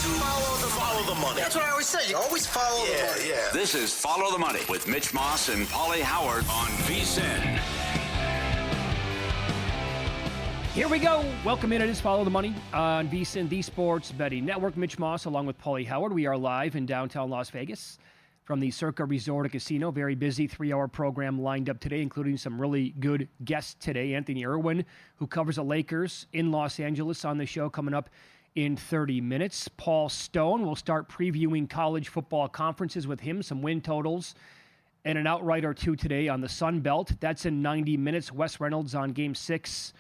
Follow the money. That's what I always say. You always follow the money. Yeah. This is Follow the Money with Mitch Moss and Paulie Howard on VSiN. Here we go. Welcome in. It is Follow the Money on VSiN, the Sports Betting Network. Mitch Moss along with Paulie Howard. We are live in downtown Las Vegas from the Circa Resort and Casino. Very busy 3-hour program lined up today, including some really good guests today. Anthony Irwin, who covers the Lakers in Los Angeles, on the show coming up in 30 minutes. Paul Stone will start previewing college football conferences with him, some win totals and an outright or two today on the Sun Belt. That's in 90 minutes. Wes Reynolds on Game 6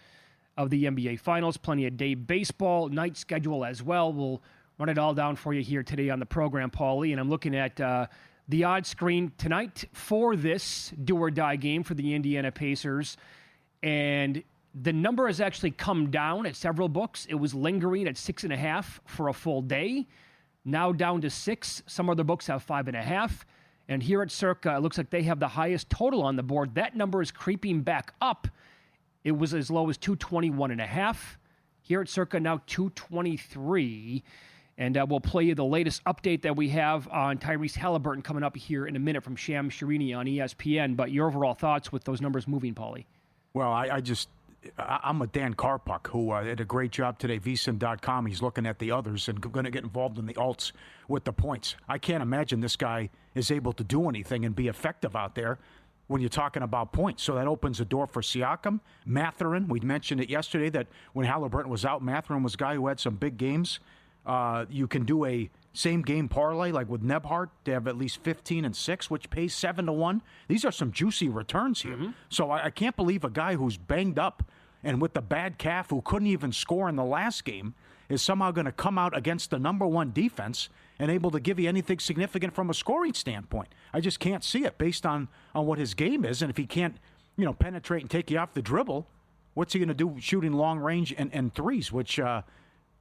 of the NBA Finals. Plenty of day baseball, night schedule as well. We'll run it all down for you here today on the program, Paulie. And I'm looking at the odds screen tonight for this do-or-die game for the Indiana Pacers. And the number has actually come down at several books. It was lingering at 6.5 for a full day. Now down to 6. Some other books have 5.5. And here at Circa, it looks like they have the highest total on the board. That number is creeping back up. It was as low as 221.5. Here at Circa, now 223. And we'll play you the latest update that we have on Tyrese Halliburton coming up here in a minute from Shams Charania on ESPN. But your overall thoughts with those numbers moving, Paulie? Well, I'm a Dan Karpuk, who did a great job today, vsin.com. He's looking at the others and going to get involved in the alts with the points. I can't imagine this guy is able to do anything and be effective out there when you're talking about points. So that opens the door for Siakam. Mathurin, we mentioned it yesterday that when Halliburton was out, Mathurin was a guy who had some big games. You can do a same-game parlay like with Nebhart to have at least 15 and 6, which pays 7-1. These are some juicy returns here. Mm-hmm. So I can't believe a guy who's banged up and with the bad calf who couldn't even score in the last game is somehow going to come out against the number one defense and able to give you anything significant from a scoring standpoint. I just can't see it based on what his game is. And if he can't, penetrate and take you off the dribble, what's he going to do shooting long range and threes, which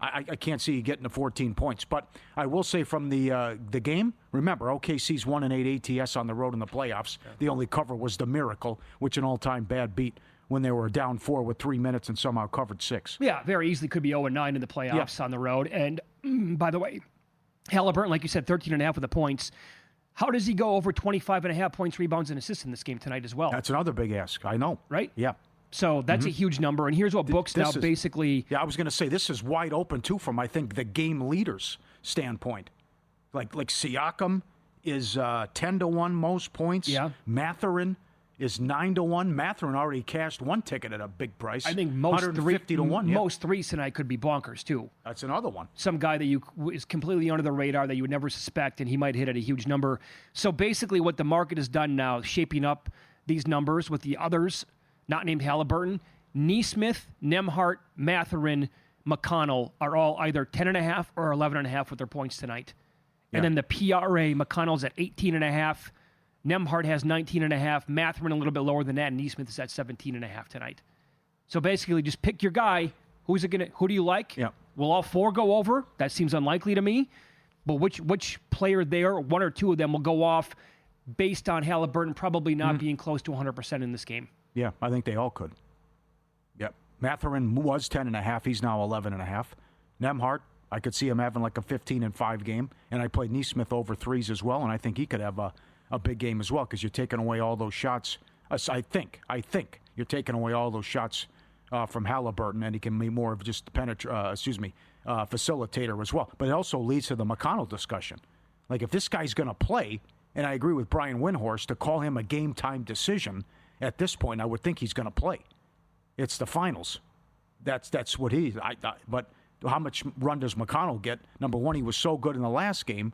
I can't see you getting to 14 points. But I will say from the game, remember, OKC's 1-8 ATS on the road in the playoffs. Yeah. The only cover was the Miracle, which an all-time bad beat when they were down 4 with 3 minutes and somehow covered 6. Yeah, very easily could be 0-9 in the playoffs on the road. And by the way, Halliburton, like you said, 13.5 with the points. How does he go over 25.5 points, rebounds, and assists in this game tonight as well? That's another big ask. I know. Right? Yeah. So that's a huge number. And here's what books now basically... Yeah, I was going to say, this is wide open, too, from, I think, the game leaders' standpoint. Like Siakam is 10-1 most points. Yeah. Mathurin is 9-1. Mathurin already cashed one ticket at a big price. I think most 150-1. Most threes tonight could be bonkers, too. That's another one. Some guy that is completely under the radar that you would never suspect, and he might hit at a huge number. So basically what the market has done now, shaping up these numbers with the others not named Halliburton, Nesmith, Nembhard, Mathurin, McConnell are all either 10.5 or 11.5 with their points tonight. Yeah. And then the PRA, McConnell's at 18.5. Nembhard has 19.5. Mathurin a little bit lower than that, and Nesmith is at 17.5 tonight. So basically, just pick your guy. Who do you like? Yeah. Will all four go over? That seems unlikely to me. But which player there, one or two of them, will go off based on Halliburton probably not being close to 100% in this game? Yeah, I think they all could. Yep. Mathurin was 10.5. He's now 11.5. Nembhard, I could see him having like a 15-5 game. And I played Nesmith over threes as well, and I think he could have a big game as well because you're taking away all those shots. I think you're taking away all those shots from Halliburton, and he can be more of just facilitator as well. But it also leads to the McConnell discussion. Like if this guy's going to play, and I agree with Brian Windhorst to call him a game-time decision. At this point, I would think he's going to play. It's the finals. That's what he. But how much run does McConnell get? Number one, he was so good in the last game.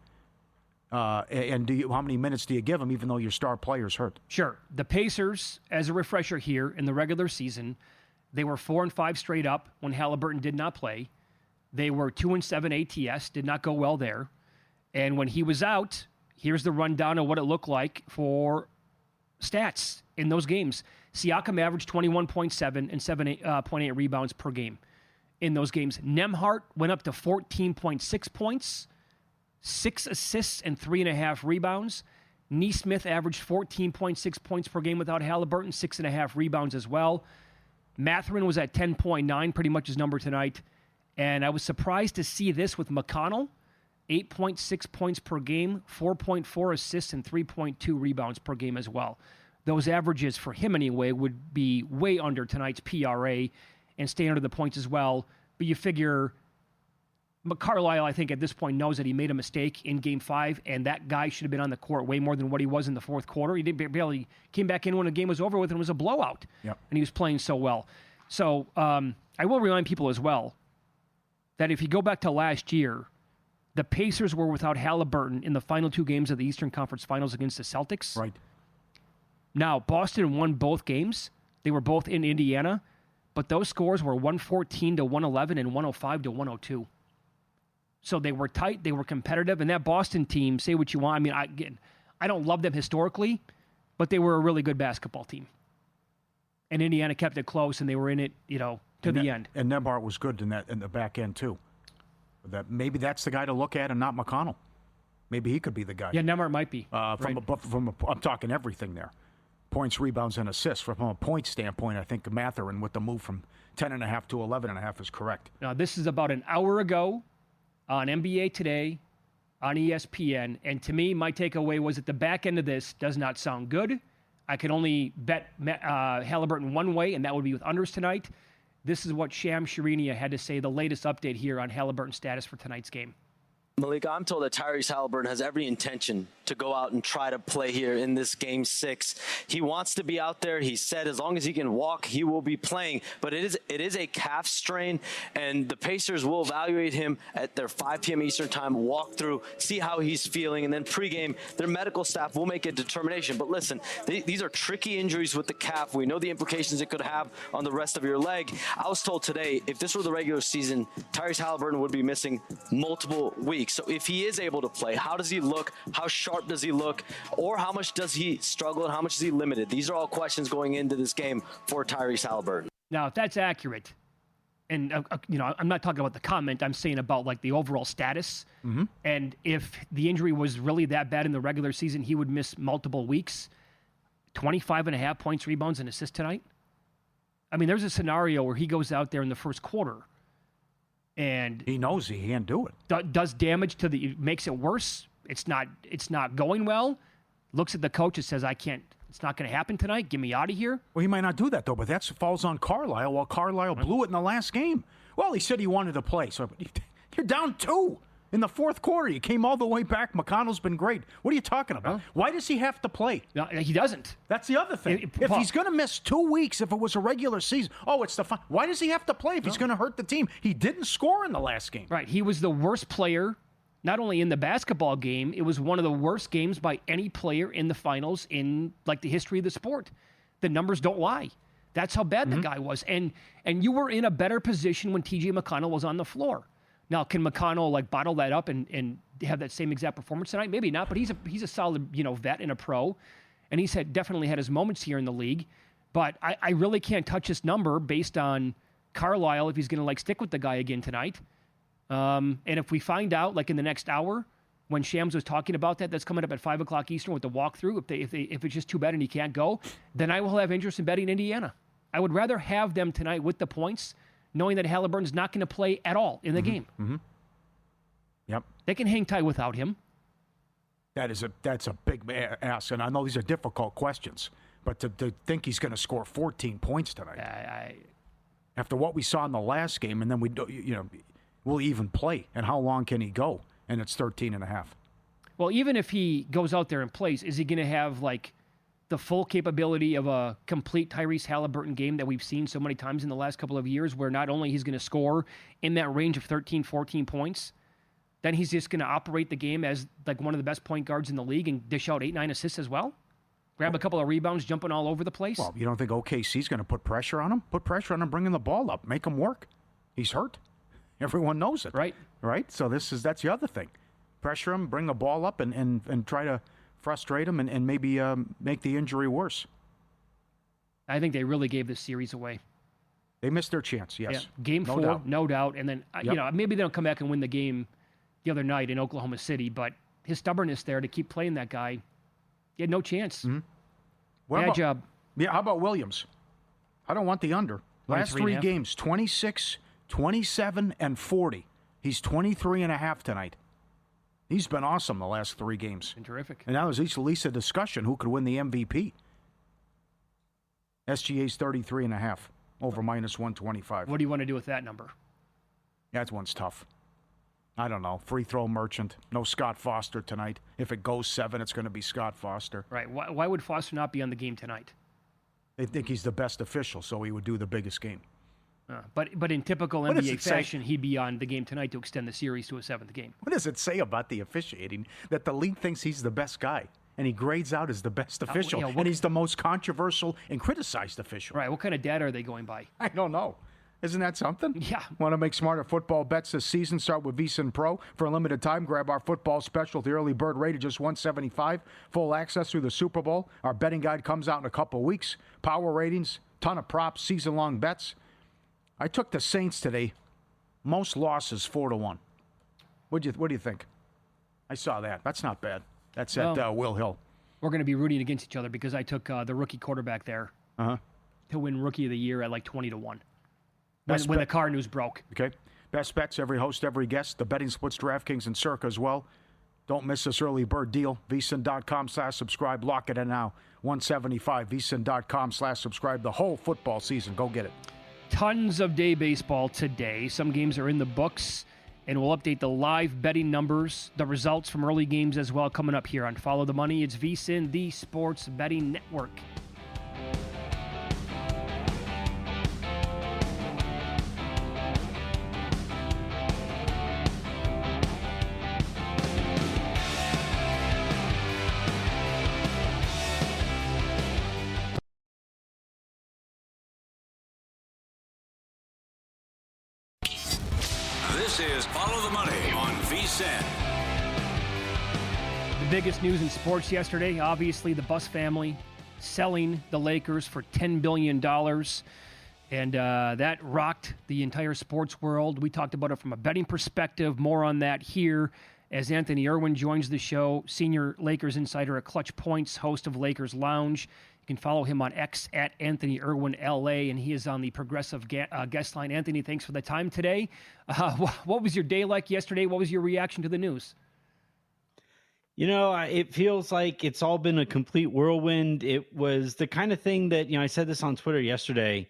And how many minutes do you give him, even though your star player's hurt? Sure. The Pacers, as a refresher here, in the regular season, they were 4-5 straight up when Halliburton did not play. They were 2-7 ATS, did not go well there. And when he was out, here's the rundown of what it looked like for stats in those games. Siakam averaged 21.7 and 7.8 rebounds per game in those games. Nembhard went up to 14.6 points, 6 assists and 3.5 rebounds. Nesmith averaged 14.6 points per game without Halliburton, 6.5 rebounds as well. Mathurin was at 10.9, pretty much his number tonight. And I was surprised to see this with McConnell. 8.6 points per game, 4.4 assists, and 3.2 rebounds per game as well. Those averages for him anyway would be way under tonight's PRA and stay under the points as well. But you figure Carlisle, I think, at this point knows that he made a mistake in Game 5, and that guy should have been on the court way more than what he was in the fourth quarter. He didn't barely came back in when the game was over with, and it was a blowout. Yep. And he was playing so well. So I will remind people as well that if you go back to last year, the Pacers were without Halliburton in the final 2 games of the Eastern Conference Finals against the Celtics. Right. Now, Boston won both games. They were both in Indiana, but those scores were 114 to 111 and 105 to 102. So they were tight, they were competitive, and that Boston team, say what you want. I mean, I don't love them historically, but they were a really good basketball team. And Indiana kept it close, and they were in it, to the end. And Nembhard was good in the back end too. Maybe that's the guy to look at, and not McConnell. Maybe he could be the guy. Yeah, Nembhard might be. I'm talking everything there. Points, rebounds, and assists. From a point standpoint, I think Mathurin with the move from 10.5 to 11.5 is correct. Now, this is about an hour ago on NBA Today, on ESPN, and to me, my takeaway was that the back end of this does not sound good. I could only bet Halliburton one way, and that would be with unders tonight. This is what Shams Charania had to say, the latest update here on Halliburton's status for tonight's game. Malika, I'm told that Tyrese Halliburton has every intention to go out and try to play here in this Game 6. He wants to be out there. He said as long as he can walk, he will be playing. But it is a calf strain, and the Pacers will evaluate him at their 5 p.m. Eastern time, walk through, see how he's feeling, and then pregame, their medical staff will make a determination. But listen, these are tricky injuries with the calf. We know the implications it could have on the rest of your leg. I was told today, if this were the regular season, Tyrese Halliburton would be missing multiple weeks. So if he is able to play, how does he look? How sharp does he look? Or how much does he struggle and how much is he limited? These are all questions going into this game for Tyrese Halliburton. Now, if that's accurate, and I'm not talking about the comment, I'm saying about like the overall status. Mm-hmm. And if the injury was really that bad in the regular season, he would miss multiple weeks. 25.5 points, rebounds, and assists tonight. I mean, there's a scenario where he goes out there in the first quarter and he knows he can't do it. Does damage makes it worse. It's not going well. Looks at the coach and says, it's not going to happen tonight. Get me out of here. Well, he might not do that, though, but that falls on Carlisle, while Carlisle blew it in the last game. Well, he said he wanted to play. So you're down 2 in the fourth quarter. You came all the way back. McConnell's been great. What are you talking about? Huh? Why does he have to play? No, he doesn't. That's the other thing. If he's going to miss 2 weeks, if it was a regular season, it's the fun. Why does he have to play if he's going to hurt the team? He didn't score in the last game. Right. He was the worst player, not only in the basketball game, it was one of the worst games by any player in the finals in like the history of the sport. The numbers don't lie. That's how bad the guy was. And you were in a better position when TJ McConnell was on the floor. Now, can McConnell bottle that up and have that same exact performance tonight? Maybe not, but he's a solid vet and a pro, and he's definitely had his moments here in the league. But I really can't touch this number based on Carlisle if he's going to stick with the guy again tonight. And if we find out in the next hour when Shams was talking about that's coming up at 5 o'clock Eastern with the walkthrough, if it's just too bad and he can't go, then I will have interest in betting Indiana. I would rather have them tonight with the points, knowing that Halliburton's not going to play at all in the game. Mm-hmm. Yep. They can hang tight without him. That's a big ask, and I know these are difficult questions, but to think he's going to score 14 points tonight, after what we saw in the last game, and then we'll even play, and how long can he go? And it's 13.5. Well, even if he goes out there and plays, is he going to have the full capability of a complete Tyrese Halliburton game that we've seen so many times in the last couple of years, where not only he's going to score in that range of 13, 14 points, then he's just going to operate the game as one of the best point guards in the league and dish out 8, 9 assists as well? Grab a couple of rebounds, jumping all over the place? Well, you don't think OKC's going to put pressure on him? Put pressure on him, bringing the ball up, make him work. He's hurt. Everyone knows it. Right. So that's the other thing. Pressure him, bring the ball up, and try to frustrate him and maybe make the injury worse. I think they really gave this series away. They missed their chance, yes. Yeah. Game 4, no doubt. And then, maybe they don't come back and win the game the other night in Oklahoma City, but his stubbornness there to keep playing that guy, he had no chance. Mm-hmm. Bad job. Yeah, how about Williams? I don't want the under. Last 3 games, 26, 27, and 40. He's 23.5 tonight. He's been awesome the last 3 games. Been terrific. And now there's at least a discussion who could win the MVP. SGA's 33.5 over minus 125. What do you want to do with that number? That one's tough. I don't know. Free throw merchant. No Scott Foster tonight. If it goes 7, it's going to be Scott Foster. Right. Why would Foster not be on the game tonight? They think he's the best official, so he would do the biggest game. But in typical What does NBA it say? fashion, he'd be on the game tonight to extend the series to a 7th game. What does it say about the officiating that the league thinks he's the best guy and he grades out as the best official and he's the most controversial and criticized official? Right. What kind of data are they going by? I don't know. Isn't that something? Yeah. Want to make smarter football bets this season? Start with VSiN Pro. For a limited time, grab our football special, the early bird rate of just $175. Full access through the Super Bowl. Our betting guide comes out in a couple weeks. Power ratings, ton of props, season-long bets. I took the Saints today. Most losses 4-1. What do you think? I saw that. That's not bad. That's at Will Hill. We're going to be rooting against each other because I took the rookie quarterback there to win Rookie of the Year at like 20-1 when the car news broke. Okay. Best bets, every host, every guest. The betting splits, DraftKings and Circa as well. Don't miss this early bird deal. VSiN.com/subscribe. Lock it in now. $175. VSiN.com/subscribe. The whole football season. Go get it. Tons of day baseball today. Some games are in the books, and we'll update the live betting numbers, the results from early games as well, coming up here on Follow the Money. It's VSiN, the Sports Betting Network. This is Follow the Money on VSiN. The biggest news in sports yesterday, obviously the Buss family selling the Lakers for $10 billion. And that rocked the entire sports world. We talked about it from a betting perspective. More on that here as Anthony Irwin joins the show, senior Lakers insider at Clutch Points, host of Lakers Lounge. You can follow him on X at Anthony Irwin LA, and he is on the Progressive guest line. Anthony, thanks for the time today. What was your day like yesterday? What was your reaction to the news? You know, it feels like it's all been a complete whirlwind. It was the kind of thing that, I said this on Twitter yesterday.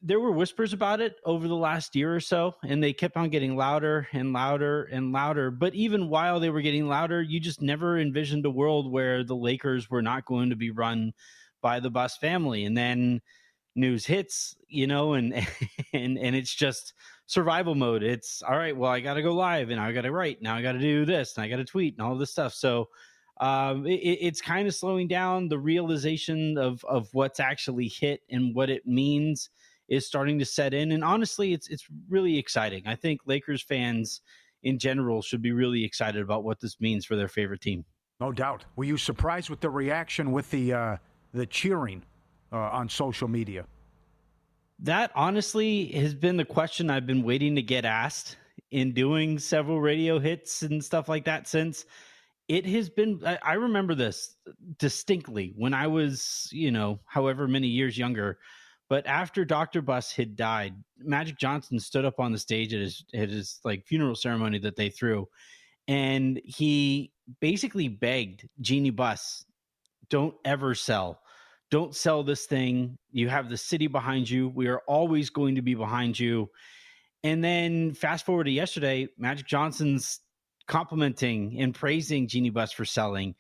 There were whispers about it over the last year or so, and they kept on getting louder and louder and louder. But even while they were getting louder, you just never envisioned a world where the Lakers were not going to be run by the Buss family. And then news hits, and it's just survival mode. It's all right. Well, I got to go live, and I got to write. Now I got to do this, and I got to tweet, and all this stuff. So it's kind of slowing down. The realization of what's actually hit and what it means is starting to set in. And honestly, it's really exciting. I think Lakers fans in general should be really excited about what this means for their favorite team. No doubt. Were you surprised with the reaction with the cheering on social media? That honestly has been the question I've been waiting to get asked in doing several radio hits and stuff like that since. It has been, I remember this distinctly when I was, however many years younger. But after Dr. Buss had died, Magic Johnson stood up on the stage at his like funeral ceremony that they threw. And he basically begged Jeannie Buss, don't ever sell. Don't sell this thing. You have the city behind you. We are always going to be behind you. And then fast forward to yesterday, Magic Johnson's complimenting and praising Jeannie Buss for selling.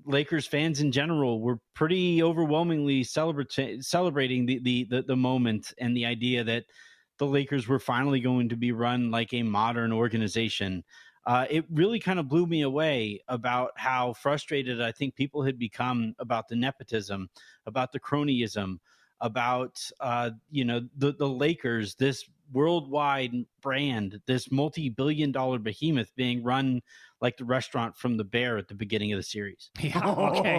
Lakers fans in general were pretty overwhelmingly celebrating the moment and the idea that the Lakers were finally going to be run like a modern organization. It really kind of blew me away about how frustrated I think people had become about the nepotism, about the cronyism, about the Lakers, this worldwide brand, this multi-billion-dollar behemoth being run like the restaurant from the Bear at the beginning of the series. Yeah, okay.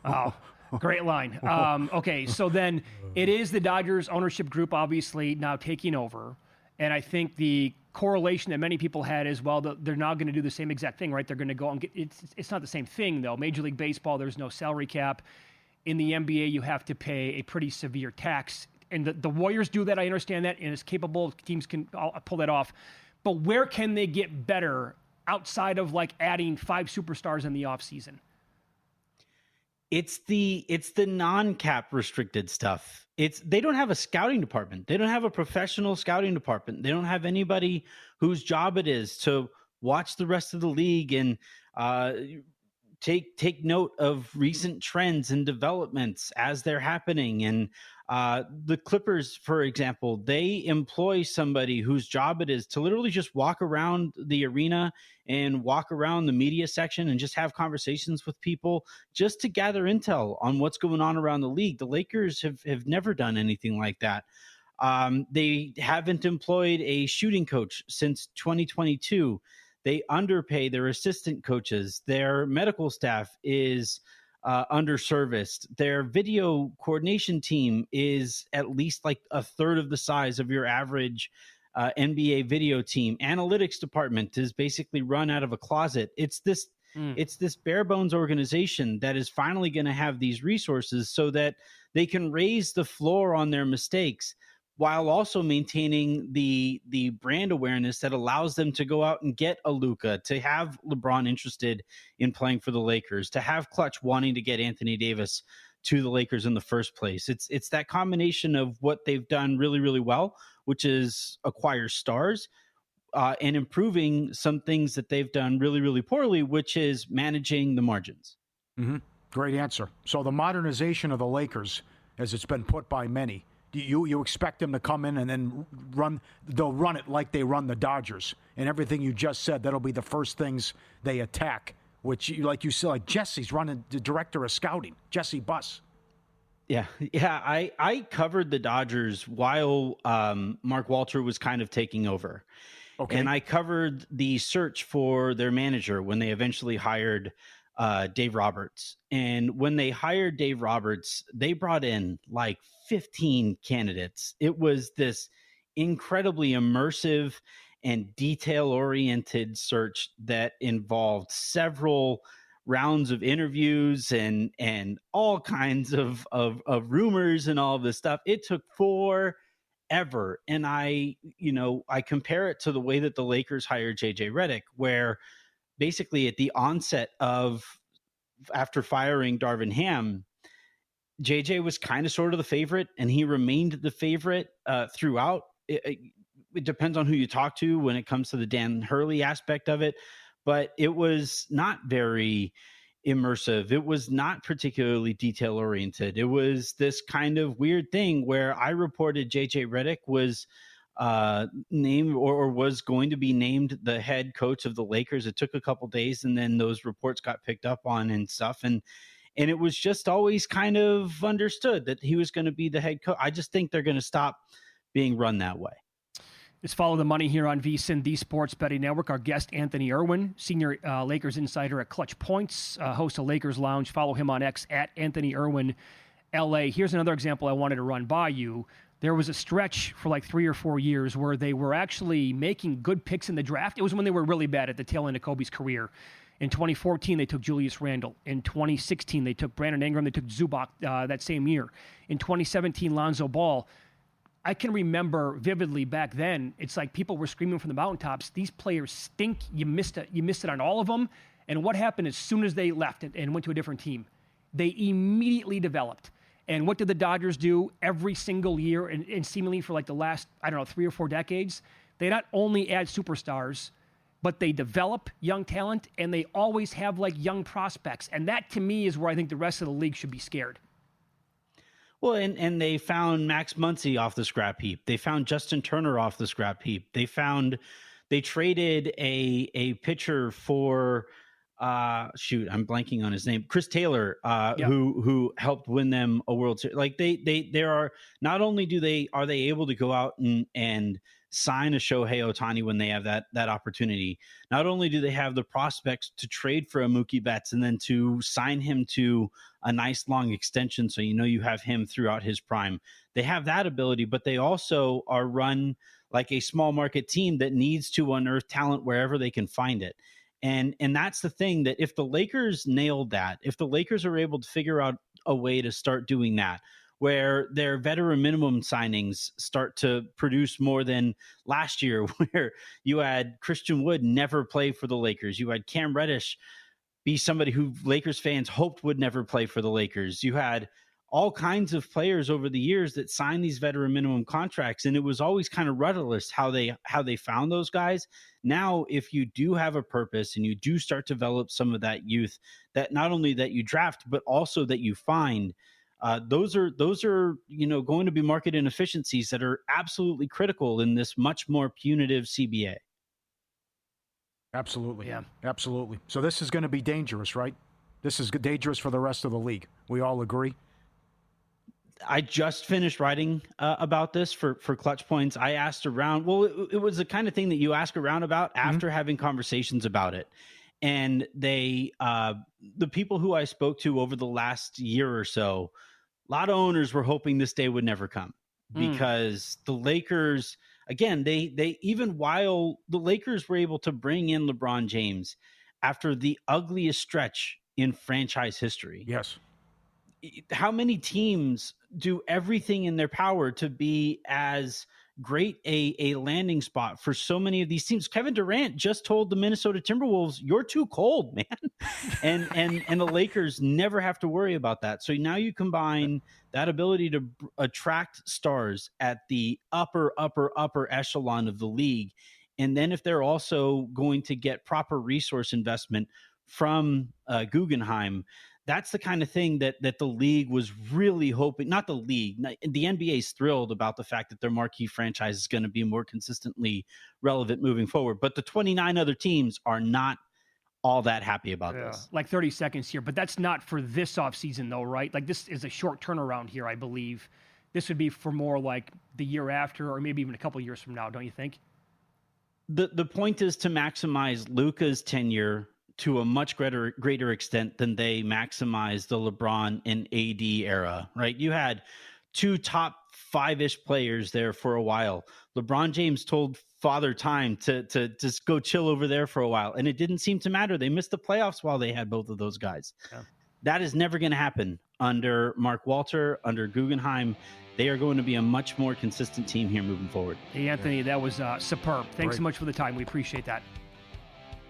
Oh, great line. Okay, so then it is the Dodgers ownership group obviously now taking over. And I think the correlation that many people had is, well, they're now going to do the same exact thing, right? They're going to go and get it's not the same thing, though. Major League Baseball, there's no salary cap. In the NBA, you have to pay a pretty severe tax. And the Warriors do that. I understand that. And as capable teams can pull that off. But where can they get better outside of like adding 5 superstars in the offseason? It's the non-cap restricted stuff. They don't have a scouting department. They don't have a professional scouting department. They don't have anybody whose job it is to watch the rest of the league and take note of recent trends and developments as they're happening. And the Clippers, for example, they employ somebody whose job it is to literally just walk around the arena and walk around the media section and just have conversations with people just to gather intel on what's going on around the league. The Lakers have never done anything like that. They haven't employed a shooting coach since 2022. They underpay their assistant coaches. Their medical staff is underserviced. Their video coordination team is at least like a third of the size of your average NBA video team. Analytics department is basically run out of a closet. It's this bare bones organization that is finally going to have these resources so that they can raise the floor on their mistakes while also maintaining the brand awareness that allows them to go out and get a Luka, to have LeBron interested in playing for the Lakers, to have Clutch wanting to get Anthony Davis to the Lakers in the first place. It's that combination of what they've done really, really well, which is acquire stars, and improving some things that they've done really, really poorly, which is managing the margins. Mm-hmm. Great answer. So the modernization of the Lakers, as it's been put by many, you expect them to come in and then they'll run it like they run the Dodgers. And everything you just said, that'll be the first things they attack, which, like you said, like Jesse's running the director of scouting, Jesse Buss. Yeah. I covered the Dodgers while Mark Walter was kind of taking over. Okay. And I covered the search for their manager when they eventually hired Dave Roberts. And when they hired Dave Roberts, they brought in like 15 candidates. It was this incredibly immersive and detail-oriented search that involved several rounds of interviews and all kinds of rumors and all of this stuff. It took forever. And I compare it to the way that the Lakers hired JJ Redick, where basically at the onset after firing Darvin Ham, JJ was kind of sort of the favorite, and he remained the favorite throughout. It depends on who you talk to when it comes to the Dan Hurley aspect of it, but it was not very immersive. It was not particularly detail oriented. It was this kind of weird thing where I reported JJ Redick was named or was going to be named the head coach of the Lakers. It took a couple days, and then those reports got picked up on and stuff. And it was just always kind of understood that he was going to be the head coach. I just think they're going to stop being run that way. Let's follow the money here on VSiN, the Sports Betting Network. Our guest, Anthony Irwin, senior Lakers insider at Clutch Points, host of Lakers Lounge. Follow him on X at Anthony Irwin LA. Here's another example I wanted to run by you. There was a stretch for like 3 or 4 years where they were actually making good picks in the draft. It was when they were really bad at the tail end of Kobe's career. In 2014, they took Julius Randle. In 2016, they took Brandon Ingram. They took Zubac that same year. In 2017, Lonzo Ball. I can remember vividly back then, it's like people were screaming from the mountaintops, these players stink. You missed it on all of them. And what happened as soon as they left and went to a different team? They immediately developed. And what did the Dodgers do every single year and seemingly for like the last, 3 or 4 decades? They not only add superstars, but they develop young talent, and they always have like young prospects. And that to me is where I think the rest of the league should be scared. Well, and they found Max Muncy off the scrap heap. They found Justin Turner off the scrap heap. They traded a pitcher for I'm blanking on his name, Chris Taylor, who helped win them a World Series. Like they are not only are they able to go out and sign a Shohei Ohtani when they have that opportunity. Not only do they have the prospects to trade for a Mookie Betts and then to sign him to a nice long extension, so you have him throughout his prime. They have that ability, but they also are run like a small market team that needs to unearth talent wherever they can find it. And that's the thing, that if the Lakers nailed that, if the Lakers are able to figure out a way to start doing that, where their veteran minimum signings start to produce more than last year, where you had Christian Wood never play for the Lakers. You had Cam Reddish be somebody who Lakers fans hoped would never play for the Lakers. You had all kinds of players over the years that signed these veteran minimum contracts, and it was always kind of rudderless how they found those guys. Now, if you do have a purpose and you do start to develop some of that youth, that not only that you draft, but also that you find, those are going to be market inefficiencies that are absolutely critical in this much more punitive CBA. Absolutely. Yeah. Absolutely. So this is going to be dangerous, right? This is dangerous for the rest of the league. We all agree? I just finished writing about this for Clutch Points. I asked around. Well, it was the kind of thing that you ask around about after having conversations about it. And they, the people who I spoke to over the last year or so, a lot of owners were hoping this day would never come because the Lakers, again, they even while the Lakers were able to bring in LeBron James after the ugliest stretch in franchise history. Yes. How many teams do everything in their power to be as great a landing spot for so many of these teams? Kevin Durant just told the Minnesota Timberwolves, "You're too cold, man," and the Lakers never have to worry about that. So now you combine that ability to attract stars at the upper echelon of the league, and then if they're also going to get proper resource investment from Guggenheim. That's the kind of thing that the league was really hoping. Not the league. The NBA is thrilled about the fact that their marquee franchise is going to be more consistently relevant moving forward. But the 29 other teams are not all that happy about this. Like 30 seconds here, but that's not for this offseason though, right? Like this is a short turnaround here, I believe. This would be for more like the year after or maybe even a couple years from now, don't you think? The point is to maximize Luka's tenure to a much greater extent than they maximized the LeBron and AD era, right? You had two top five-ish players there for a while. LeBron James told Father Time to just go chill over there for a while, and it didn't seem to matter. They missed the playoffs while they had both of those guys. Yeah. That is never going to happen under Mark Walter, under Guggenheim. They are going to be a much more consistent team here moving forward. Hey, Anthony, that was superb. Thanks so much for the time. We appreciate that.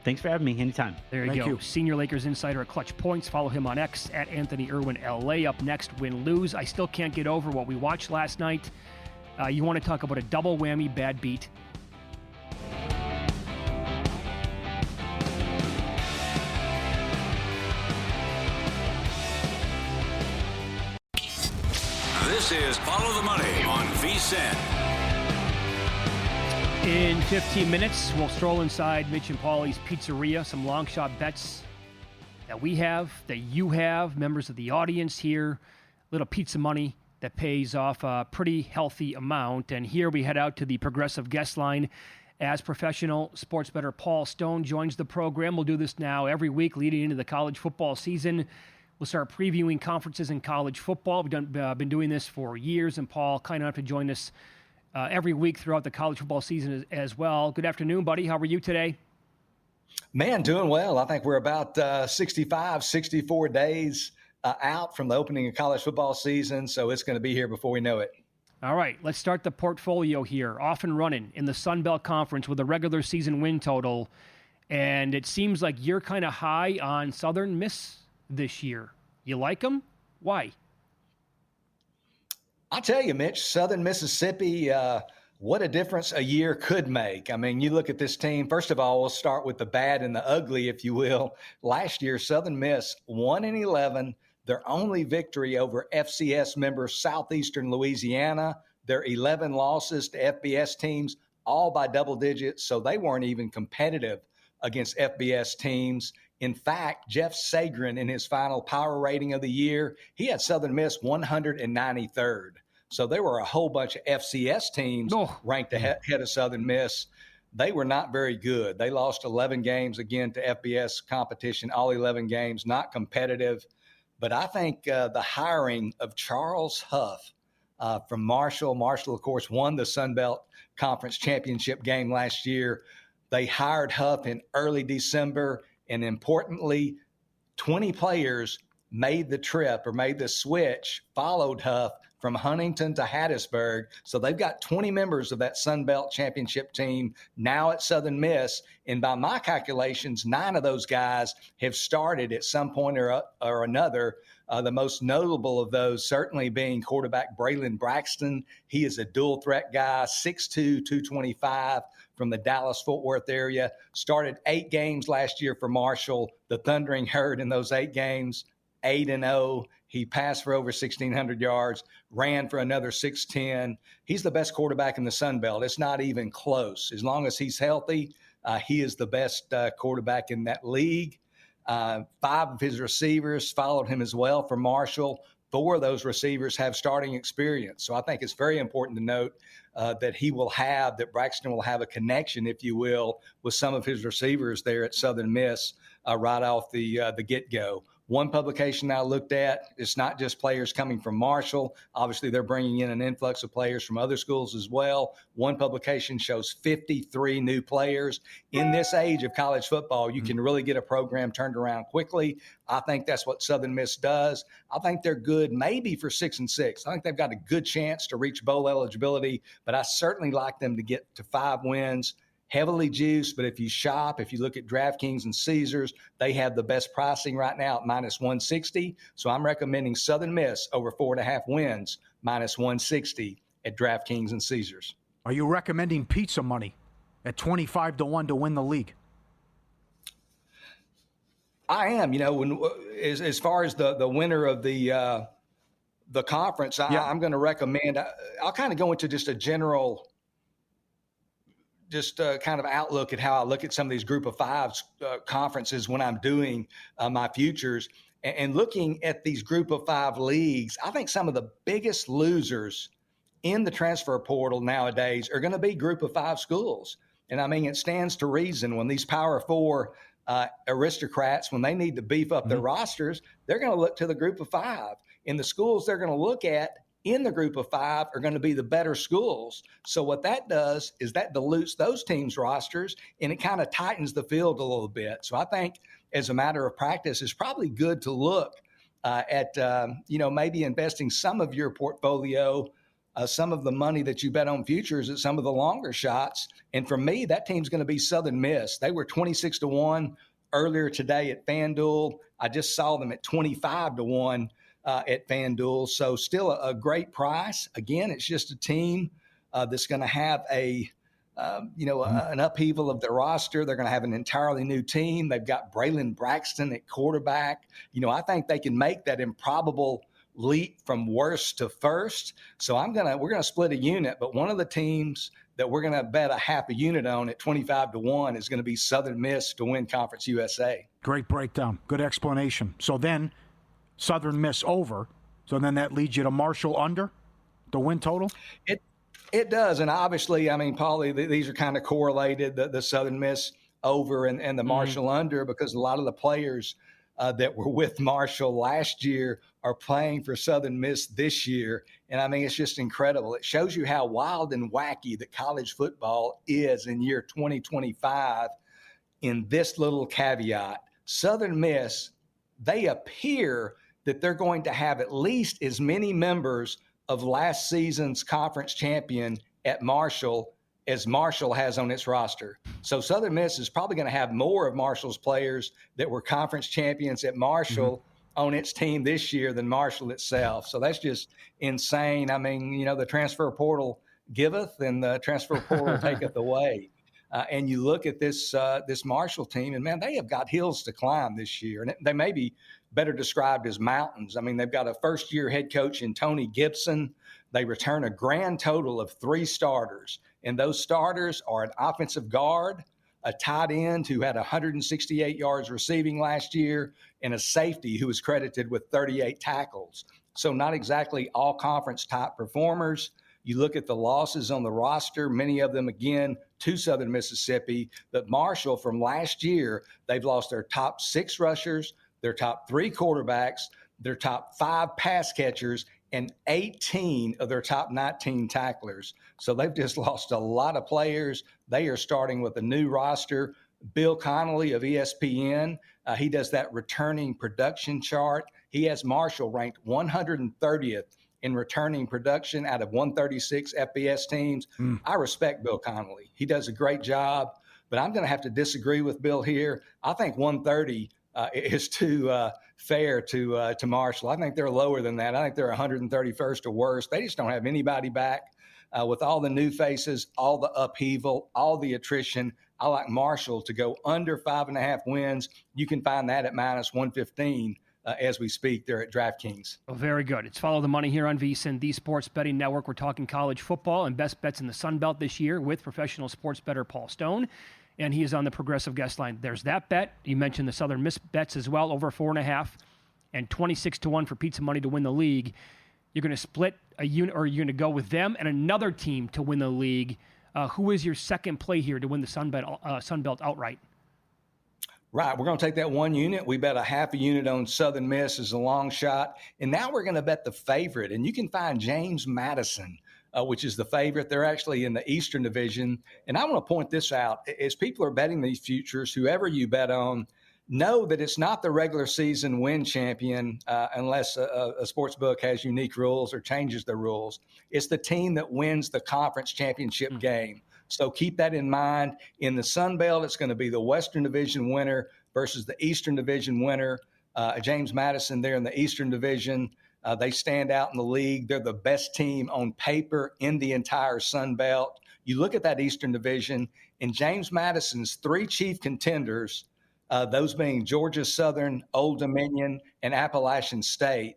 Thanks for having me. Anytime. There you go. Senior Lakers insider at Clutch Points. Follow him on X at Anthony Irwin LA. Up next, win lose. I still can't get over what we watched last night. You want to talk about a double whammy bad beat? This is Follow the Money on VSiN. In 15 minutes, we'll stroll inside Mitch and Paulie's Pizzeria. Some long shot bets that we have, that you have, members of the audience here. Little pizza money that pays off a pretty healthy amount. And here we head out to the Progressive guest line as professional sports bettor Paul Stone joins the program. We'll do this now every week leading into the college football season. We'll start previewing conferences in college football. We've been doing this for years, and Paul, kind enough to join us every week throughout the college football season as well. Good afternoon, buddy. How are you today? Man, doing well. I think we're about 64 days out from the opening of college football season, so it's going to be here before we know it. All right, let's start the portfolio here. Off and running in the Sun Belt Conference with a regular season win total, and it seems like you're kind of high on Southern Miss this year. You like them? Why? I'll tell you, Mitch, Southern Mississippi, what a difference a year could make. I mean, you look at this team. First of all, we'll start with the bad and the ugly, if you will. Last year, Southern Miss 1-11, their only victory over FCS member Southeastern Louisiana. Their 11 losses to FBS teams, all by double digits, so they weren't even competitive against FBS teams. In fact, Jeff Sagrin, in his final power rating of the year, he had Southern Miss 193rd. So there were a whole bunch of FCS teams ranked ahead of Southern Miss. They were not very good. They lost 11 games, again, to FBS competition, all 11 games, not competitive. But I think the hiring of Charles Huff from Marshall. Marshall, of course, won the Sun Belt Conference Championship game last year. They hired Huff in early December, and importantly, 20 players made the trip or made the switch, followed Huff from Huntington to Hattiesburg. So they've got 20 members of that Sun Belt championship team now at Southern Miss. And by my calculations, 9 of those guys have started at some point or another. The most notable of those certainly being quarterback Braylon Braxton. He is a dual threat guy, 6'2", 225 from the Dallas-Fort Worth area. Started 8 games last year for Marshall. The Thundering Herd in those 8 games, 8-0. He passed for over 1,600 yards, ran for another 610. He's the best quarterback in the Sun Belt. It's not even close. As long as he's healthy, he is the best quarterback in that league. 5 of his receivers followed him as well for Marshall. 4 of those receivers have starting experience. So I think it's very important to note that Braxton will have a connection, if you will, with some of his receivers there at Southern Miss right off the get-go. One publication I looked at, it's not just players coming from Marshall. Obviously, they're bringing in an influx of players from other schools as well. One publication shows 53 new players. In this age of college football, you can really get a program turned around quickly. I think that's what Southern Miss does. I think they're good maybe for 6-6. I think they've got a good chance to reach bowl eligibility, but I certainly like them to get to 5 wins. Heavily juiced, but if you look at DraftKings and Caesars, they have the best pricing right now at -160. So I'm recommending Southern Miss over 4.5 wins, -160 at DraftKings and Caesars. Are you recommending pizza money at 25-1 to win the league? I am. As far as the winner of the conference, I'm going to recommend. I'll kind of go into just a general. Kind of outlook at how I look at some of these group of 5 conferences when I'm doing my futures and looking at these group of 5 leagues. I think some of the biggest losers in the transfer portal nowadays are going to be group of 5 schools. And I mean, it stands to reason when these Power 4 aristocrats, when they need to beef up their rosters, they're going to look to the group of 5. And the schools they're going to look at in the group of 5 are going to be the better schools. So what that does is that dilutes those teams' rosters, and it kind of tightens the field a little bit. So I think as a matter of practice, it's probably good to look at maybe investing some of your portfolio, some of the money that you bet on futures at some of the longer shots. And for me, that team's going to be Southern Miss. They were 26-1 earlier today at FanDuel. I just saw them at 25-1. At FanDuel. So still a great price. Again, it's just a team that's going to have an upheaval of their roster. They're going to have an entirely new team. They've got Braylon Braxton at quarterback. I think they can make that improbable leap from worst to first. So we're going to split a unit, but one of the teams that we're going to bet a half a unit on at 25-1 is going to be Southern Miss to win Conference USA. Great breakdown. Good explanation. So then Southern Miss over. So then that leads you to Marshall under the win total? It does. And obviously, I mean, Paulie, these are kind of correlated, the Southern Miss over and the Marshall under, because a lot of the players that were with Marshall last year are playing for Southern Miss this year. And I mean, it's just incredible. It shows you how wild and wacky that college football is in year 2025 in this little caveat. Southern Miss, they appear that they're going to have at least as many members of last season's conference champion at Marshall as Marshall has on its roster. So Southern Miss is probably going to have more of Marshall's players that were conference champions at Marshall on its team this year than Marshall itself. So that's just insane. I mean, the transfer portal giveth and the transfer portal taketh away. And you look at this Marshall team, and, man, they have got hills to climb this year. And they may be better described as mountains. I mean, they've got a first-year head coach in Tony Gibson. They return a grand total of 3 starters. And those starters are an offensive guard, a tight end who had 168 yards receiving last year, and a safety who was credited with 38 tackles. So not exactly all-conference type performers. You look at the losses on the roster, many of them, again, to Southern Mississippi. But Marshall, from last year, they've lost their top 6 rushers, their top 3 quarterbacks, their top 5 pass catchers, and 18 of their top 19 tacklers. So they've just lost a lot of players. They are starting with a new roster. Bill Connolly of ESPN, he does that returning production chart. He has Marshall ranked 130th in returning production out of 136 FBS teams. I respect Bill Connolly. He does a great job, but I'm going to have to disagree with Bill here. I think 130 is too fair to Marshall. I think they're lower than that. I think they're 131st or worse. They just don't have anybody back. With all the new faces, all the upheaval, all the attrition, I like Marshall to go under 5.5 wins. You can find that at minus 115 as we speak there at DraftKings. Oh, very good. It's Follow the Money here on VSiN, the Sports Betting Network. We're talking college football and best bets in the Sun Belt this year with professional sports bettor Paul Stone, and he is on the Progressive guest line. There's that bet. You mentioned the Southern Miss bets as well, over 4.5 and 26-1 for Pizza Money to win the league. You're going to split a unit, or you're going to go with them and another team to win the league. Who is your second play here to win the Sun Belt outright? Right. We're going to take that one unit. We bet a half a unit on Southern Miss as a long shot. And now we're going to bet the favorite. And you can find James Madison, which is the favorite. They're actually in the Eastern Division. And I want to point this out. As people are betting these futures, whoever you bet on, know that it's not the regular season win champion unless a sports book has unique rules or changes the rules. It's the team that wins the conference championship game. So keep that in mind. In the Sun Belt, it's going to be the Western Division winner versus the Eastern Division winner. James Madison there in the Eastern Division. They stand out in the league. They're the best team on paper in the entire Sun Belt. You look at that Eastern Division, and James Madison's 3 chief contenders, those being Georgia Southern, Old Dominion, and Appalachian State.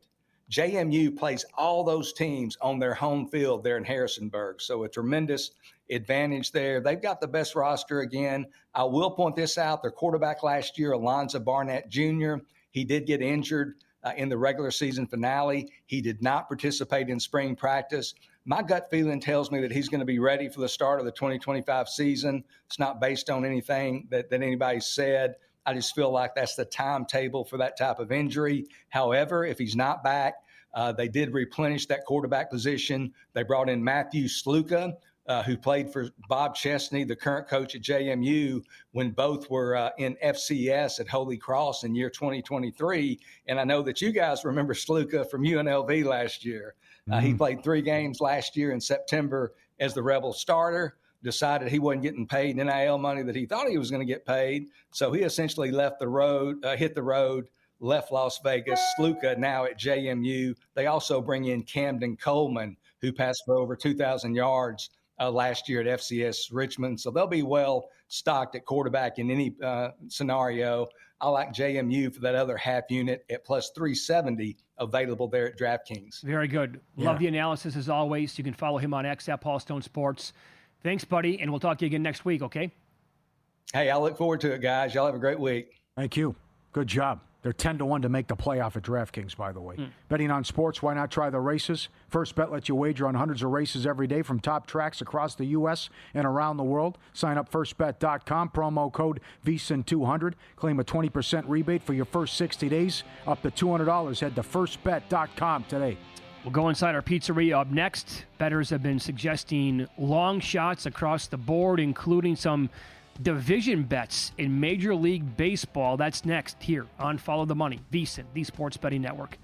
JMU plays all those teams on their home field there in Harrisonburg. So a tremendous advantage there. They've got the best roster again. I will point this out. Their quarterback last year, Alonzo Barnett Jr., he did get injured in the regular season finale. He did not participate in spring practice. My gut feeling tells me that he's going to be ready for the start of the 2025 season. It's not based on anything that anybody said. I just feel like that's the timetable for that type of injury. However, if he's not back, they did replenish that quarterback position. They brought in Matthew Sluka, who played for Bob Chesney, the current coach at JMU, when both were in FCS at Holy Cross in year 2023. And I know that you guys remember Sluka from UNLV last year. He played 3 games last year in September as the Rebel starter. Decided he wasn't getting paid NIL money that he thought he was going to get paid. So he essentially hit the road, left Las Vegas. Sluka now at JMU. They also bring in Camden Coleman, who passed for over 2,000 yards last year at FCS Richmond. So they'll be well stocked at quarterback in any scenario. I like JMU for that other half unit at plus 370 available there at DraftKings. Very good. Love the analysis as always. You can follow him on X at Paul Stone Sports. Thanks, buddy, and we'll talk to you again next week, okay? Hey, I look forward to it, guys. Y'all have a great week. Thank you. Good job. They're 10-1 to make the playoff at DraftKings, by the way. Betting on sports, why not try the races? First Bet lets you wager on hundreds of races every day from top tracks across the U.S. and around the world. Sign up firstbet.com, promo code VSiN200. Claim a 20% rebate for your first 60 days, up to $200. Head to firstbet.com today. We'll go inside our pizzeria up next. Bettors have been suggesting long shots across the board, including some division bets in Major League Baseball. That's next here on Follow the Money, VSiN, the Sports Betting Network.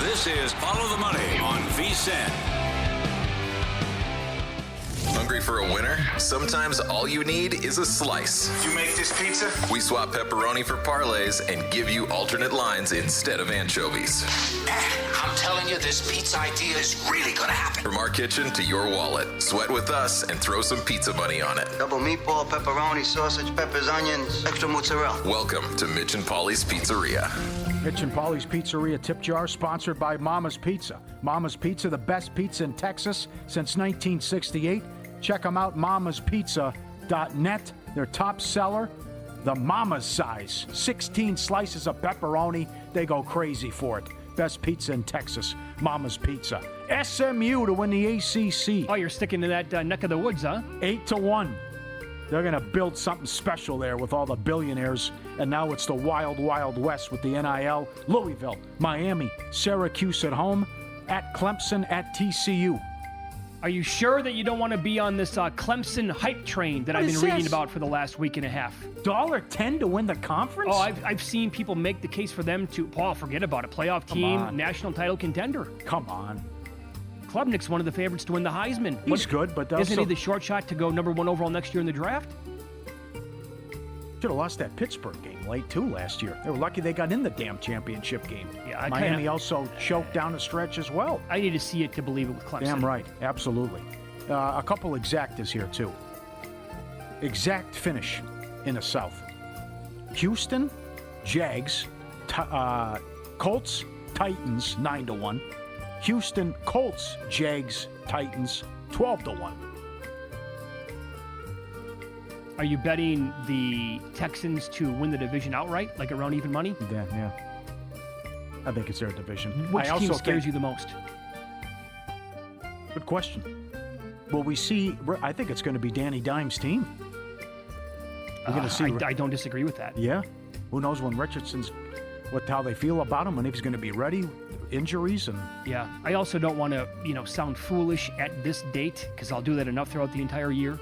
This is Follow the Money on VSiN. Hungry for a winner? Sometimes all you need is a slice. You make this pizza? We swap pepperoni for parlays and give you alternate lines instead of anchovies. I'm telling you, this pizza idea is really gonna happen. From our kitchen to your wallet, sweat with us and throw some pizza money on it. Double meatball, pepperoni, sausage, peppers, onions, extra mozzarella. Welcome to Mitch and Polly's Pizzeria. Mitch and Polly's Pizzeria Tip Jar, sponsored by Mama's Pizza. Mama's Pizza, the best pizza in Texas since 1968. Check them out, mamaspizza.net. Their top seller, the Mama's size. 16 slices of pepperoni. They go crazy for it. Best pizza in Texas, Mama's Pizza. SMU to win the ACC. Oh, you're sticking to that neck of the woods, huh? 8-1. They're going to build something special there with all the billionaires. And now it's the wild, wild west with the NIL. Louisville, Miami, Syracuse at home, at Clemson, at TCU. Are you sure that you don't want to be on this Clemson hype train that I've been reading about for the last week and a half? $1.10 to win the conference? Oh, I've seen people make the case for them to, Paul, forget about it. Playoff team, national title contender. Come on. Klubnik's one of the favorites to win the Heisman. He's good, but isn't he the short shot to go number 1 overall next year in the draft? Should have lost that Pittsburgh game late, too, last year. They were lucky they got in the damn championship game. Yeah, Miami also choked down the stretch as well. I need to see it to believe it with Clemson. Damn right. Absolutely. A couple exactas here, too. Exact finish in the South. Houston, Jags, Colts, Titans, 9-1. Houston, Colts, Jags, Titans, 12-1. Are you betting the Texans to win the division outright, like around even money? Yeah. I think it's their division. Which team scares you the most? Good question. Will we see? I think it's going to be Danny Dimes' team. We're going to see. I don't disagree with that. Yeah. Who knows when Richardson's, how they feel about him and if he's going to be ready. Injuries and. Yeah. I also don't want to, sound foolish at this date because I'll do that enough throughout the entire year.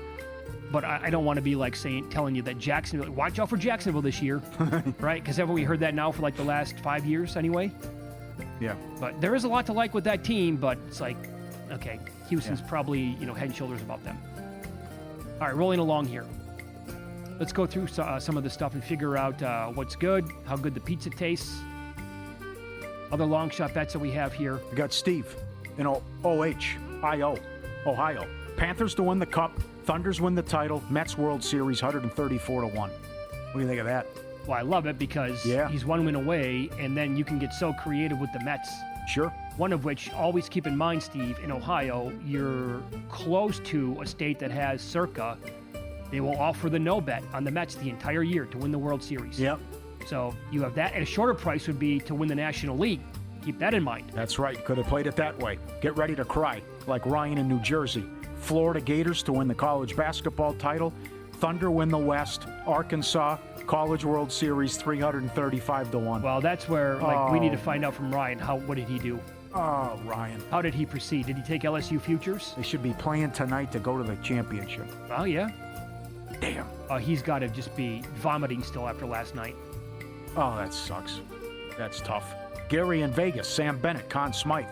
But I don't want to be like telling you that Jacksonville, watch out for Jacksonville this year, right? Because haven't we heard that now for like the last 5 years anyway? Yeah. But there is a lot to like with that team, but it's like, okay, Houston's probably, head and shoulders above them. All right, rolling along here. Let's go through some of the stuff and figure out what's good, how good the pizza tastes. Other long shot bets that we have here. We got Steve in Ohio. Panthers to win the Cup. Thunders win the title. Mets World Series, 134-1. What do you think of that? Well, I love it because he's 1 win away, and then you can get so creative with the Mets. Sure. One of which, always keep in mind, Steve, in Ohio, you're close to a state that has circa. They will offer the no bet on the Mets the entire year to win the World Series. Yep. So you have that, and a shorter price would be to win the National League. Keep that in mind. That's right. Could have played it that way. Get ready to cry, like Ryan in New Jersey. Florida Gators to win the college basketball title. Thunder win the West. Arkansas College World Series, 335-1. Well, that's where we need to find out from Ryan. What did he do? Oh, Ryan. How did he proceed? Did he take LSU futures? They should be playing tonight to go to the championship. Oh, yeah. Damn. He's got to just be vomiting still after last night. Oh, that sucks. That's tough. Gary in Vegas, Sam Bennett, Conn Smythe,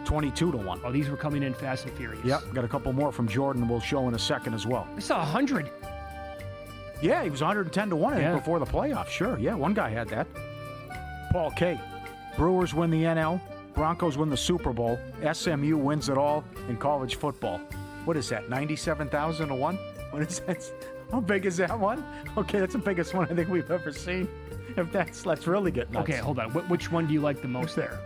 22-1. Oh, these were coming in fast and furious. Yep, got a couple more from Jordan we'll show in a second as well. I saw 100. Yeah, he was 110-1 I think before the playoffs. Sure, yeah, one guy had that. Paul K. Brewers win the NL. Broncos win the Super Bowl. SMU wins it all in college football. What is that, 97,000-1? What is that? How big is that one? Okay, that's the biggest one I think we've ever seen. If let's really get nuts. Okay, hold on. Which one do you like the most there?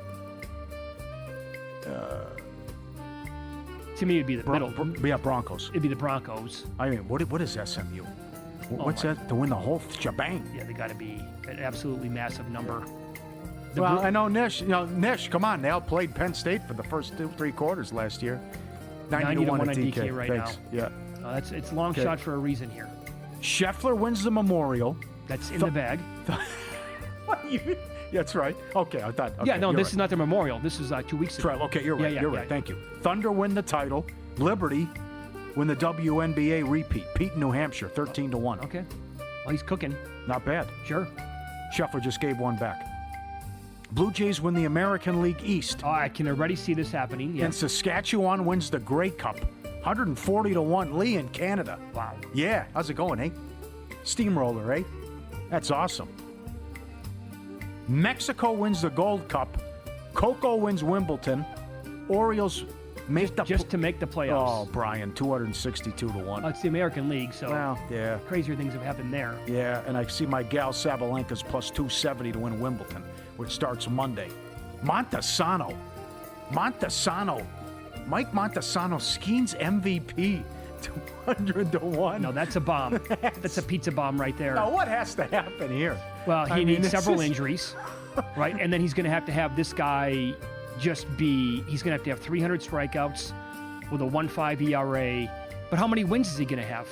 To me, it'd be the middle. Broncos. It'd be the Broncos. I mean, what is SMU? What's that? To win the whole shebang? Yeah, they got to be an absolutely massive number. Well, I know Nish. Nish, come on. They outplayed Penn State for the first 3 quarters last year. 90-1 on at DK right Thanks. now. Yeah. It's long shot for a reason here. Scheffler wins the Memorial. That's in the bag. That's right. Okay, I thought. Okay, this is not the Memorial. This is 2 weeks ago. Right. Okay, you're right. You're right. Thank you. Thunder win the title. Liberty win the WNBA repeat. Pete in New Hampshire, 13-1. Okay. Well, he's cooking. Not bad. Sure. Scheffler just gave one back. Blue Jays win the American League East. Oh, I can already see this happening. Yeah. And Saskatchewan wins the Grey Cup, 140-1. Lee in Canada. Wow. Yeah. How's it going, eh? Steamroller, eh? That's awesome. Mexico wins the Gold Cup. Coco wins Wimbledon. Orioles make just to make the playoffs. Oh, Brian, 262-1. Well, it's the American League, so yeah, crazier things have happened there. Yeah, and I see my gal Sabalenka's plus 270 to win Wimbledon, which starts Monday. Montesano. Mike Montesano, skiing's MVP. 200-1. No, that's a bomb. That's a pizza bomb right there. Now, what has to happen here? Well, he needs several injuries, right? And then he's going to have this guy he's going to have 300 strikeouts with a 1.5 ERA. But how many wins is he going to have?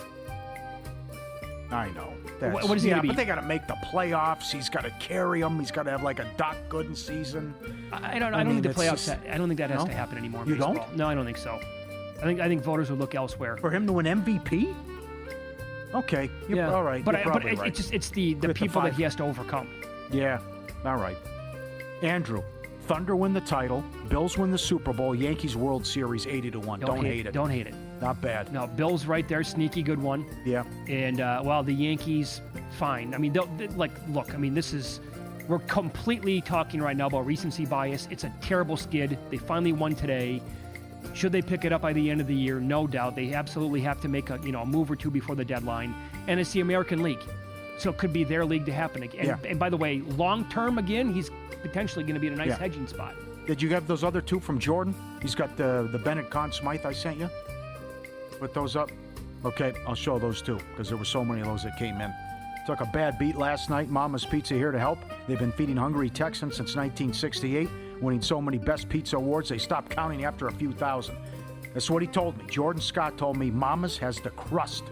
I know. What is he gonna be? But they got to make the playoffs. He's got to carry them. He's got to have like a Doc Gooden season. I don't think the playoffs. I don't think that has to happen anymore. In You baseball. don't? No, I don't think so. I think voters would look elsewhere. For him to win MVP? Okay. All right. But You're probably right. it's the With the people that five. he has to overcome. Yeah. All right. Andrew, Thunder win the title. Bills win the Super Bowl. Yankees World Series 80-1. Don't hate it. Don't hate it. Not bad. No, Bills right there, sneaky good one. Yeah. And while the Yankees, fine. I mean, look. I mean, we're completely talking right now about recency bias. It's a terrible skid. They finally won today. Should they pick it up by the end of the year? No doubt. They absolutely have to make a move or two before the deadline. And it's the American League, so it could be their league to happen again. And by the way, long term again, he's potentially going to be in a nice hedging spot. Did you have those other two from Jordan? He's got the Bennett Conn Smythe I sent you. Put those up. Okay, I'll show those too because there were so many of those that came in. Took a bad beat last night. Mama's Pizza here to help. They've been feeding hungry Texans since 1968, winning so many Best Pizza Awards they stopped counting after a few thousand. That's what he told me. Jordan Scott told me Mama's has the crust.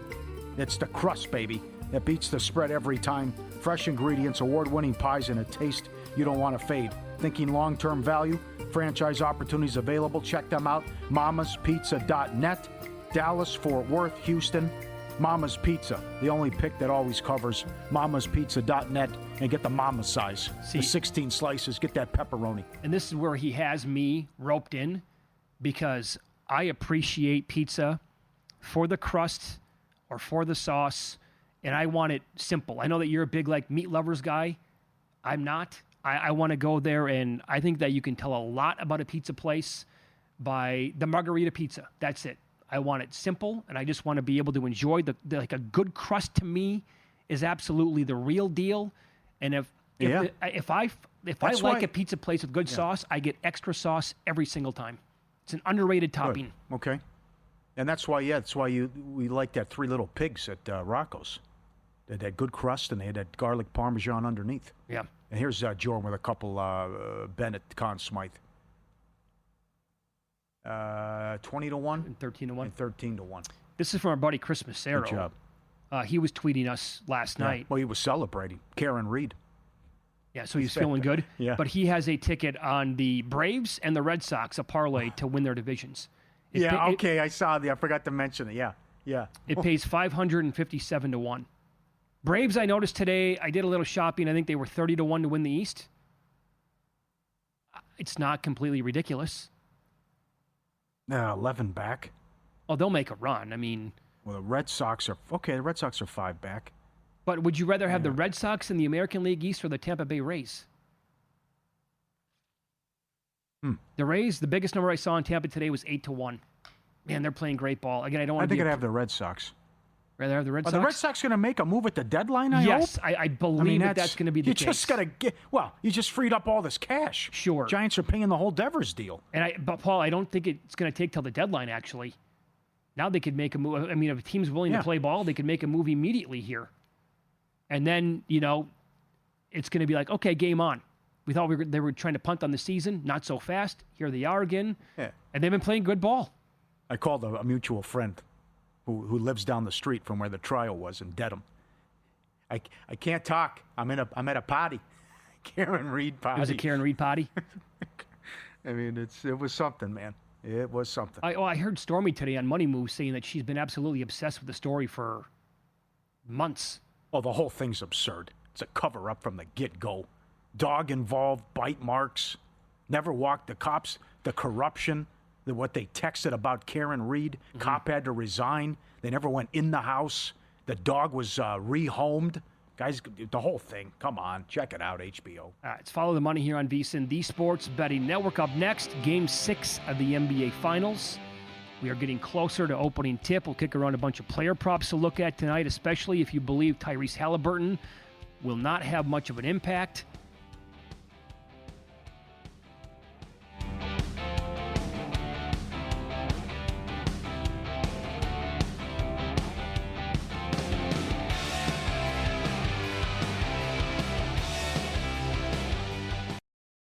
It's the crust, baby, that beats the spread every time. Fresh ingredients, award-winning pies, and a taste you don't want to fade. Thinking long-term value? Franchise opportunities available. Check them out. mamaspizza.net. Dallas, Fort Worth, Houston. Mama's Pizza, the only pick that always covers. mamaspizza.net, and get the mama size. The 16 slices, get that pepperoni. And this is where he has me roped in because I appreciate pizza for the crust or for the sauce, and I want it simple. I know that you're a big meat lovers guy. I'm not. I want to go there, and I think that you can tell a lot about a pizza place by the margarita pizza. That's it. I want it simple, and I just want to be able to enjoy a good crust. To me, is absolutely the real deal. And if I like a pizza place with good sauce, I get extra sauce every single time. It's an underrated topping. Good. Okay, and that's why we like that Three Little Pigs at Rocco's. They had that good crust, and they had that garlic parmesan underneath. Yeah. And here's Jordan with a couple Bennett Conn Smythe. 20-1 and 13-1 and 13-1. This is from our buddy Chris Massaro. Good job. He was tweeting us last night. Well, he was celebrating Karen Reed. Yeah, so he's feeling good. Yeah. But he has a ticket on the Braves and the Red Sox, a parlay to win their divisions. I saw the. I forgot to mention it. Yeah. It pays 557-1. Braves, I noticed today. I did a little shopping. I think they were 30-1 to win the East. It's not completely ridiculous. 11 back. Oh, they'll make a run. I mean, well, the Red Sox are okay. The Red Sox are 5 back. But would you rather have the Red Sox in the American League East or the Tampa Bay Rays? The Rays, the biggest number I saw in Tampa today was 8-1. Man, they're playing great ball. Again, I don't want to. I think I'd have the Red Sox. Rather have the Red Sox. Are the Red Sox going to make a move at the deadline? Yes, hope? I believe that's going to be the case. You just got to get. Well, you just freed up all this cash. Sure. Giants are paying the whole Devers deal. But Paul, I don't think it's going to take till the deadline. Actually, now they could make a move. I mean, if a team's willing to play ball, they could make a move immediately here. And then it's going to be like, okay, game on. We thought they were trying to punt on the season. Not so fast. Here they are again. Yeah. And they've been playing good ball. I called a mutual friend who lives down the street from where the trial was in Dedham. I can't talk. I'm at a party. Karen Reed party. It was a Karen Reed party? I mean, it was something, man. It was something. I heard Stormy today on Money Moves saying that she's been absolutely obsessed with the story for months. Oh, the whole thing's absurd. It's a cover-up from the get-go. Dog involved, bite marks, never walked the cops, the corruption, what they texted about Karen Reed. Cop had to resign. They never went in the house. The dog was rehomed. Guys, the whole thing. Come on, check it out, HBO. All right, let's follow the money here on VSiN, the Sports Betting Network. Up next, Game 6 of the NBA Finals. We are getting closer to opening tip. We'll kick around a bunch of player props to look at tonight, especially if you believe Tyrese Halliburton will not have much of an impact.